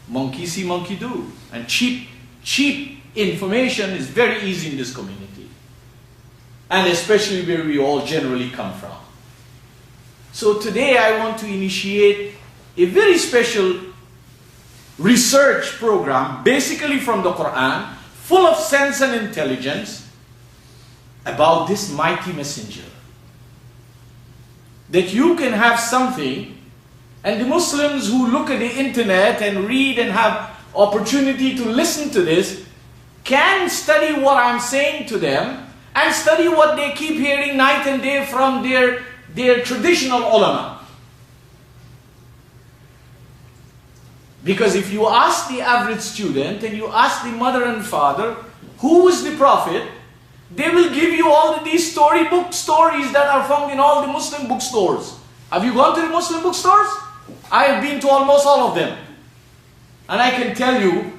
monkey see, monkey do. And cheap information is very easy in this community. And especially where we all generally come from. So today I want to initiate a very special research program, basically from the Qur'an, full of sense and intelligence, about this mighty messenger. That you can have something, and the Muslims who look at the internet and read and have opportunity to listen to this, can study what I'm saying to them, and study what they keep hearing night and day from their traditional ulama. Because if you ask the average student and you ask the mother and father, who is the Prophet? They will give you all of these storybook stories that are found in all the Muslim bookstores. Have you gone to the Muslim bookstores? I have been to almost all of them. And I can tell you,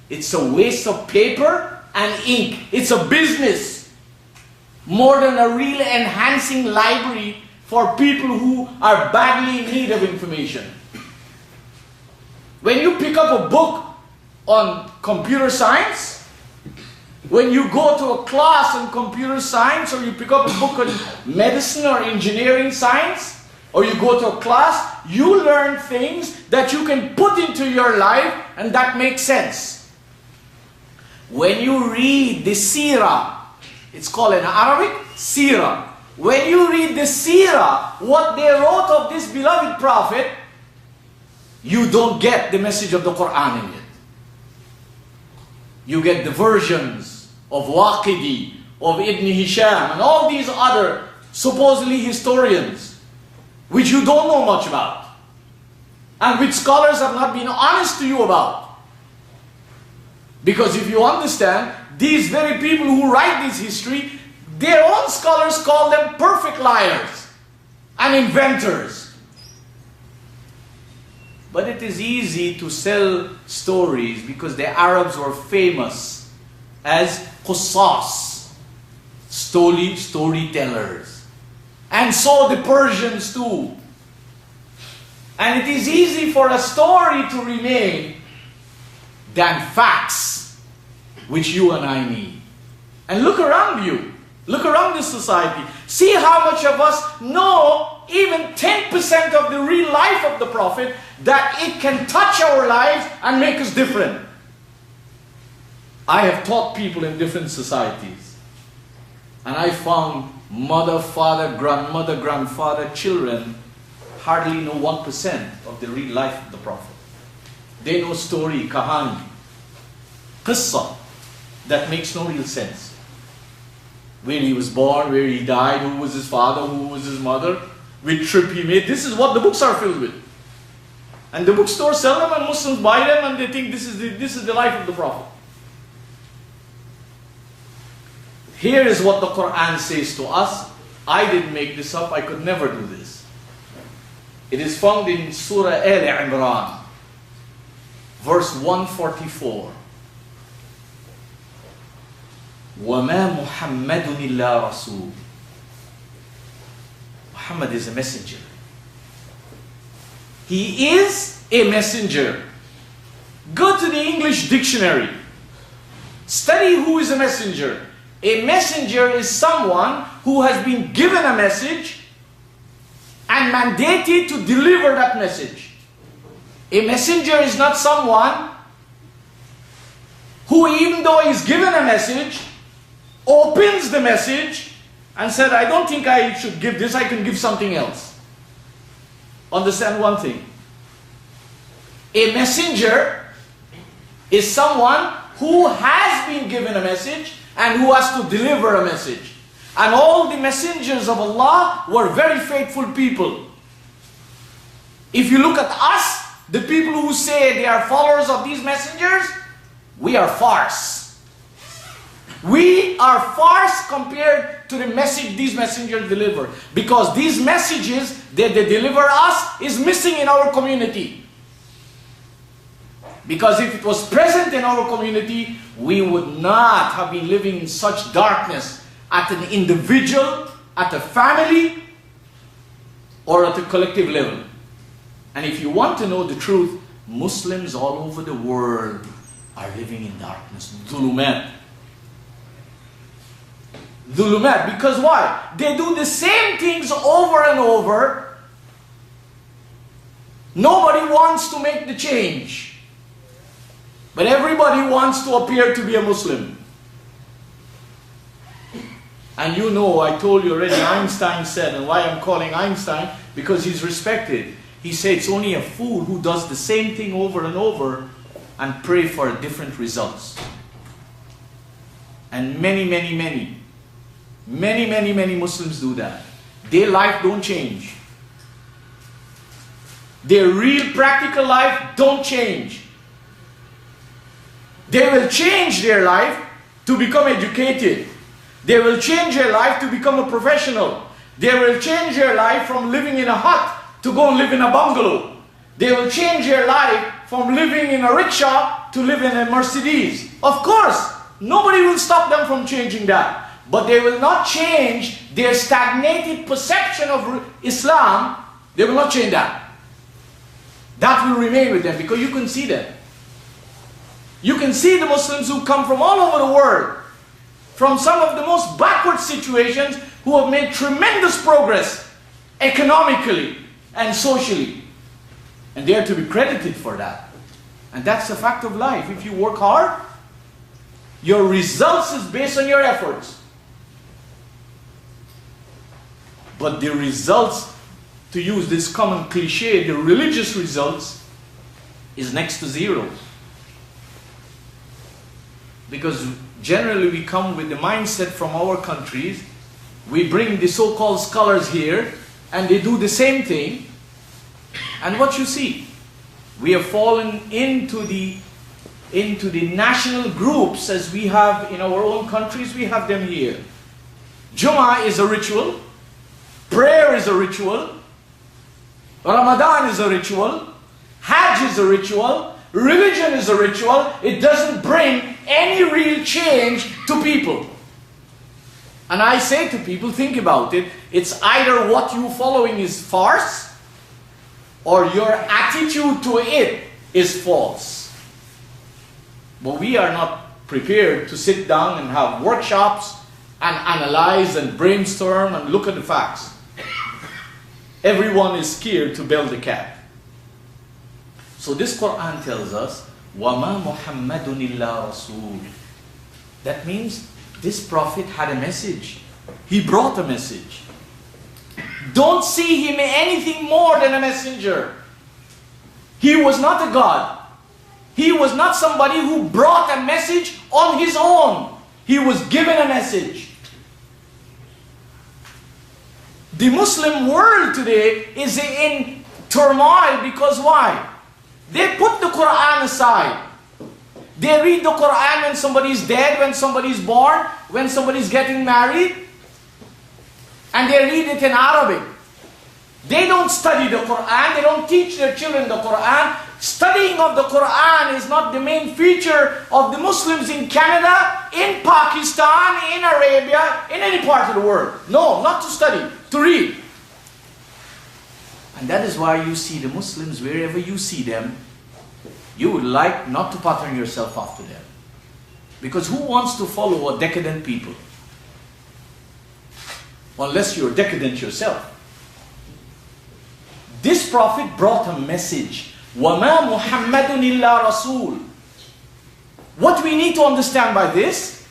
it's a waste of paper and ink. It's a business. More than a real enhancing library for people who are badly in need of information. When you pick up a book on computer science, when you go to a class on computer science, or you pick up a book on medicine or engineering science, or you go to a class, you learn things that you can put into your life and that makes sense. When you read the seerah, it's called in Arabic, seerah. When you read the seerah, what they wrote of this beloved Prophet, you don't get the message of the Qur'an in it. You get the versions of Waqidi, of Ibn Hisham, and all these other supposedly historians, which you don't know much about, and which scholars have not been honest to you about. Because if you understand, these very people who write this history, their own scholars call them perfect liars and inventors. But it is easy to sell stories because the Arabs were famous as qusas, storytellers. And so the Persians too. And it is easy for a story to remain than facts, which you and I need. And look around you. Look around this society. See how much of us know even 10% of the real life of the Prophet, that it can touch our lives and make us different. I have taught people in different societies, and I found mother, father, grandmother, grandfather, children hardly know 1% of the real life of the Prophet. They know story, kahani, qissa, that makes no real sense. Where he was born, where he died, who was his father, who was his mother, which trip he made. This is what the books are filled with. And the bookstores sell them and Muslims buy them and they think this is the life of the Prophet. Here is what the Qur'an says to us. I didn't make this up, I could never do this. It is found in Surah Al-Imran, verse 144. وَمَا مُحَمَّدٌ إِلَّا رَسُولٌ. Muhammad is a messenger. He is a messenger. Go to the English dictionary. Study who is a messenger. A messenger is someone who has been given a message and mandated to deliver that message. A messenger is not someone who, even though he's given a message, opens the message and said, I don't think I should give this, I can give something else. Understand one thing. A messenger is someone who has been given a message and who has to deliver a message. And all the messengers of Allah were very faithful people. If you look at us, the people who say they are followers of these messengers, we are farce. We are farce compared to the message these messengers deliver. Because these messages that they deliver us is missing in our community. Because if it was present in our community, we would not have been living in such darkness at an individual, at a family, or at a collective level. And if you want to know the truth, Muslims all over the world are living in darkness. Dhulumat. Dhulumat. Because why? They do the same things over and over. Nobody wants to make the change. But everybody wants to appear to be a Muslim. And you know, I told you already, Einstein said, and why I'm calling Einstein, because he's respected. He said it's only a fool who does the same thing over and over and pray for different results. And many Muslims do that. Their life don't change. Their real practical life don't change. They will change their life to become educated. They will change their life to become a professional. They will change their life from living in a hut to go and live in a bungalow. They will change their life from living in a rickshaw to live in a Mercedes. Of course, nobody will stop them from changing that. But they will not change their stagnated perception of Islam. They will not change that. That will remain with them because you can see them. You can see the Muslims who come from all over the world, from some of the most backward situations, who have made tremendous progress economically and socially. And they are to be credited for that. And that's the fact of life. If you work hard, your results is based on your efforts. But the results, to use this common cliche, the religious results is next to zero. Because generally we come with the mindset from our countries, we bring the so-called scholars here, and they do the same thing. And what you see, we have fallen into the national groups as we have in our own countries, we have them here. Jummah is a ritual, prayer is a ritual, Ramadan is a ritual, Hajj is a ritual, religion is a ritual. It doesn't bring any real change to people. And I say to people, think about it. It's either what you're following is farce, or your attitude to it is false. But we are not prepared to sit down and have workshops and analyze and brainstorm and look at the facts. Everyone is scared to build a cap. So this Qur'an tells us, وَمَا مُحَمَّدٌ إِلَّا رَسُولٌ. That means this prophet had a message. He brought a message. Don't see him anything more than a messenger. He was not a god. He was not somebody who brought a message on his own. He was given a message. The Muslim world today is in turmoil because why? They put the Qur'an aside. They read the Qur'an when somebody is dead, when somebody is born, when somebody is getting married. And they read it in Arabic. They don't study the Qur'an. They don't teach their children the Qur'an. Studying of the Qur'an is not the main feature of the Muslims in Canada, in Pakistan, in Arabia, in any part of the world. No, not to study, to read. And that is why you see the Muslims, wherever you see them, you would like not to pattern yourself after them. Because who wants to follow a decadent people? Unless you're decadent yourself. This prophet brought a message. وَمَا مُحَمَّدٌ إِلَّا رَسُولٌ. What we need to understand by this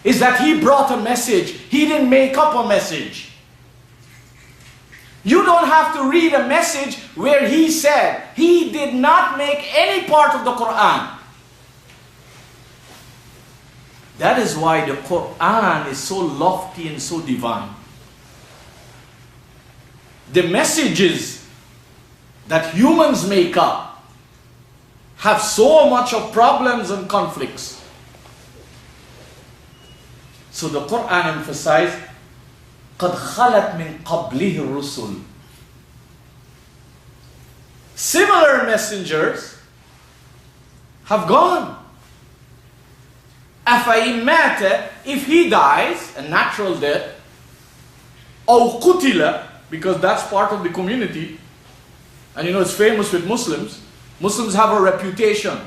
is that he brought a message. He didn't make up a message. You don't have to read a message where he said. He did not make any part of the Qur'an. That is why the Qur'an is so lofty and so divine. The messages that humans make up have so much of problems and conflicts. So the Qur'an emphasized, قَدْ خَلَتْ مِنْ قَبْلِهِ الرُّسُلُ. Similar messengers have gone. أَفَإِنْ مَاتَ, if he dies, a natural death, أَوْ قُتِلَ, because that's part of the community, and you know it's famous with Muslims, Muslims have a reputation